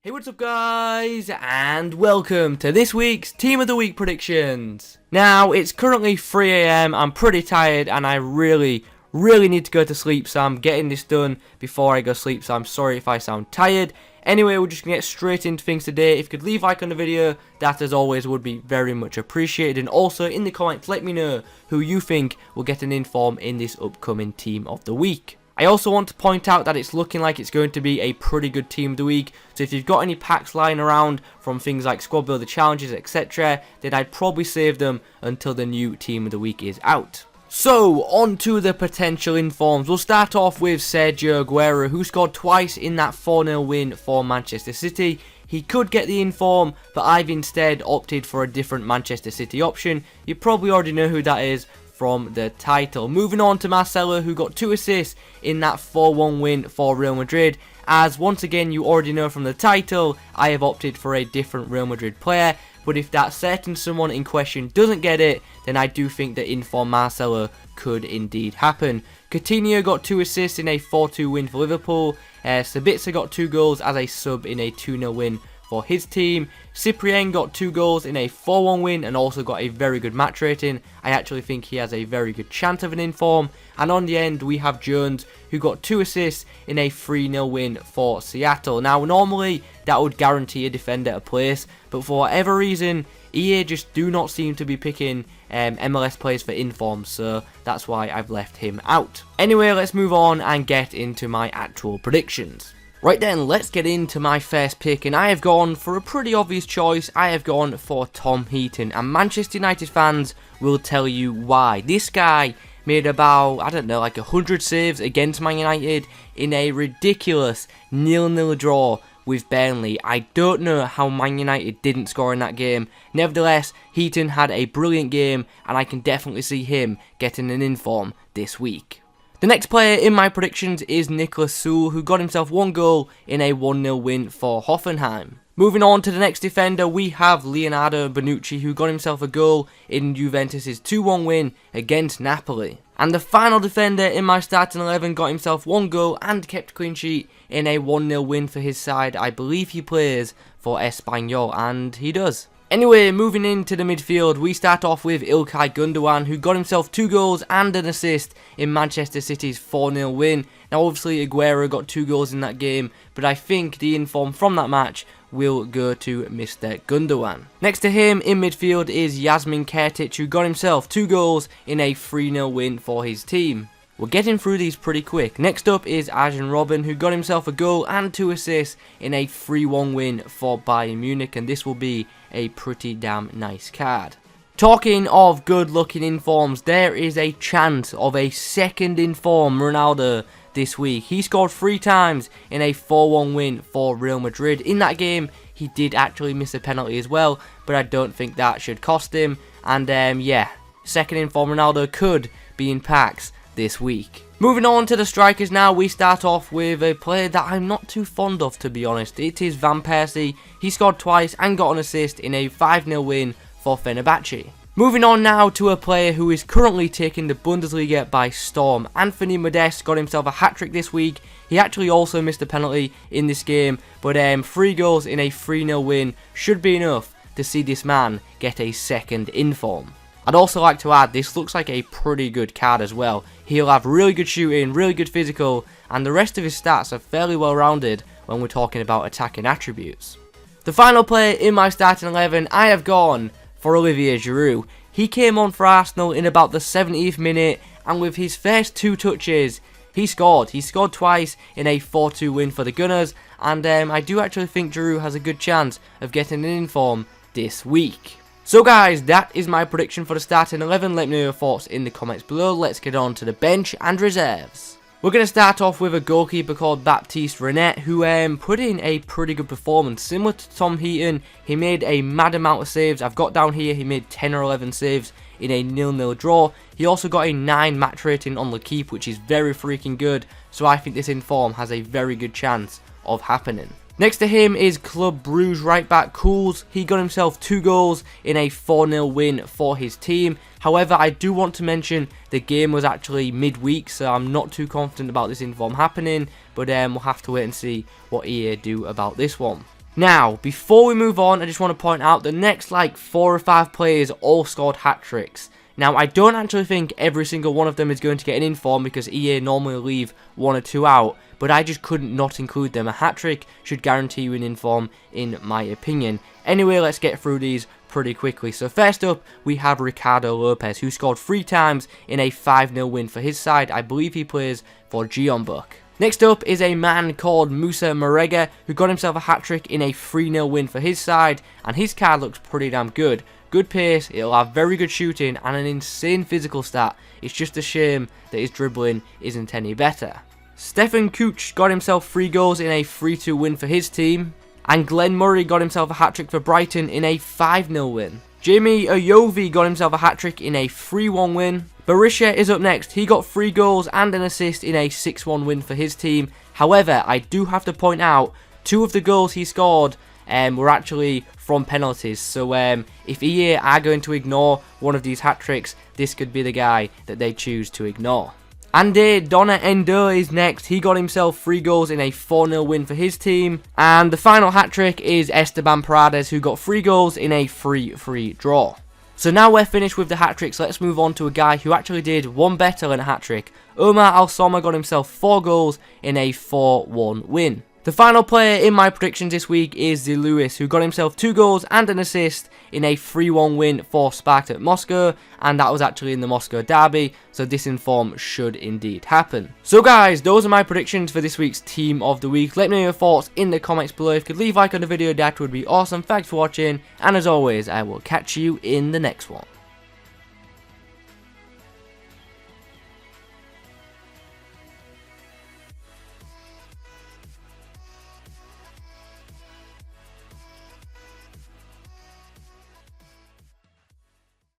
Hey, what's up guys, and welcome to this week's Team of the Week predictions. Now, it's currently 3 AM, I'm pretty tired and I really need to go to sleep, so I'm getting this done before I go to sleep, so I'm sorry if I sound tired. Anyway, we're just going to get straight into things today. If you could leave a like on the video, that as always would be very much appreciated. And also in the comments, let me know who you think will get an inform in this upcoming Team of the Week. I also want to point out that it's looking like it's going to be a pretty good Team of the Week, so if you've got any packs lying around from things like squad builder challenges, etc., then I'd probably save them until the new Team of the Week is out. So, on to the potential informs. We'll start off with Sergio Aguero, who scored twice in that 4-0 win for Manchester City. He could get the inform, but I've instead opted for a different Manchester City option. You probably already know who that is from the title. Moving on to Marcelo, who got 2 assists in that 4-1 win for Real Madrid. As once again you already know from the title, I have opted for a different Real Madrid player, but if that certain someone in question doesn't get it, then I do think that inform Marcelo could indeed happen. Coutinho got 2 assists in a 4-2 win for Liverpool. Sabitzer got 2 goals as a sub in a 2-0 win for his team. Cyprien got 2 goals in a 4-1 win and also got a very good match rating. I actually think he has a very good chance of an inform. And on the end we have Jones, who got 2 assists in a 3-0 win for Seattle. Now normally that would guarantee a defender a place, but for whatever reason EA just do not seem to be picking MLS players for informs, so that's why I've left him out. Anyway, let's move on and get into my actual predictions. Right then, let's get into my first pick, and I have gone for a pretty obvious choice. I have gone for Tom Heaton, and Manchester United fans will tell you why. This guy made about, I don't know, like 100 saves against Man United in a ridiculous 0-0 draw with Burnley. I don't know how Man United didn't score in that game. Nevertheless, Heaton had a brilliant game, and I can definitely see him getting an inform this week. The next player in my predictions is Nicholas Sule, who got himself 1 goal in a 1-0 win for Hoffenheim. Moving on to the next defender, we have Leonardo Bonucci, who got himself a goal in Juventus' 2-1 win against Napoli. And the final defender in my starting 11 got himself 1 goal and kept clean sheet in a 1-0 win for his side. I believe he plays for Espanyol, and he does. Anyway, moving into the midfield, we start off with İlkay Gundogan, who got himself 2 goals and an assist in Manchester City's 4-0 win. Now obviously Aguero got 2 goals in that game, but I think the inform from that match will go to Mr. Gundogan. Next to him in midfield is Yasmin Kurtic, who got himself 2 goals in a 3-0 win for his team. We're getting through these pretty quick. Next up is Robben, who got himself a goal and 2 assists in a 3-1 win for Bayern Munich, and this will be a pretty damn nice card. Talking of good looking informs, there is a chance of a second inform Ronaldo this week. He scored 3 times in a 4-1 win for Real Madrid. In that game, he did actually miss a penalty as well, but I don't think that should cost him. And yeah, second inform Ronaldo could be in packs this week. Moving on to the strikers now, we start off with a player that I'm not too fond of, to be honest. It is Van Persie. He scored twice and got an assist in a 5-0 win for Fenerbahce. Moving on now to a player who is currently taking the Bundesliga by storm. Anthony Modeste got himself a hat-trick this week. He actually also missed a penalty in this game, but 3 goals in a 3-0 win should be enough to see this man get a second inform. I'd also like to add, this looks like a pretty good card as well. He'll have really good shooting, really good physical, and the rest of his stats are fairly well rounded when we're talking about attacking attributes. The final player in my starting 11, I have gone for Olivier Giroud. He came on for Arsenal in about the 70th minute, and with his first 2 touches, he scored. He scored twice in a 4-2 win for the Gunners, and I do actually think Giroud has a good chance of getting an inform this week. So guys, that is my prediction for the starting 11. Let me know your thoughts in the comments below. Let's get on to the bench and reserves. We're going to start off with a goalkeeper called Baptiste Reynet, who put in a pretty good performance. Similar to Tom Heaton, he made a mad amount of saves. I've got down here he made 10 or 11 saves in a 0-0 draw. He also got a 9 match rating on the keep, which is very freaking good. So I think this inform has a very good chance of happening. Next to him is Club Brugge right back Cools. He got himself 2 goals in a 4-0 win for his team. However, I do want to mention the game was actually midweek, so I'm not too confident about this inform happening, but we'll have to wait and see what EA do about this one. Now, before we move on, I just want to point out the next like 4 or 5 players all scored hat-tricks. Now, I don't actually think every single one of them is going to get an inform because EA normally leave 1 or 2 out, but I just couldn't not include them. A hat-trick should guarantee you an inform, in my opinion. Anyway, let's get through these pretty quickly. So first up, we have Ricardo Lopes, who scored 3 times in a 5-0 win for his side. I believe he plays for Giroud. Next up is a man called Marega, who got himself a hat-trick in a 3-0 win for his side, and his card looks pretty damn good. Good pace, it'll have very good shooting, and an insane physical stat. It's just a shame that his dribbling isn't any better. Stefan Kutschke got himself 3 goals in a 3-2 win for his team, and Glenn Murray got himself a hat-trick for Brighton in a 5-0 win. Jamie Ayovi got himself a hat-trick in a 3-1 win. Bersisha is up next. He got 3 goals and an assist in a 6-1 win for his team. However, I do have to point out, 2 of the goals he scored were actually from penalties. So if EA are going to ignore one of these hat-tricks, this could be the guy that they choose to ignore. Dona Ndoh is next. He got himself 3 goals in a 4-0 win for his team. And the final hat-trick is Esteban Paredes, who got 3 goals in a 3-3 draw. So now we're finished with the hat-tricks, let's move on to a guy who actually did one better than a hat-trick. Soma got himself 4 goals in a 4-1 win. The final player in my predictions this week is Lewis, who got himself 2 goals and an assist in a 3-1 win for Spartak Moscow, and that was actually in the Moscow derby, so this inform should indeed happen. So guys, those are my predictions for this week's Team of the Week. Let me know your thoughts in the comments below. If you could leave a like on the video, that would be awesome. Thanks for watching, and as always, I will catch you in the next one.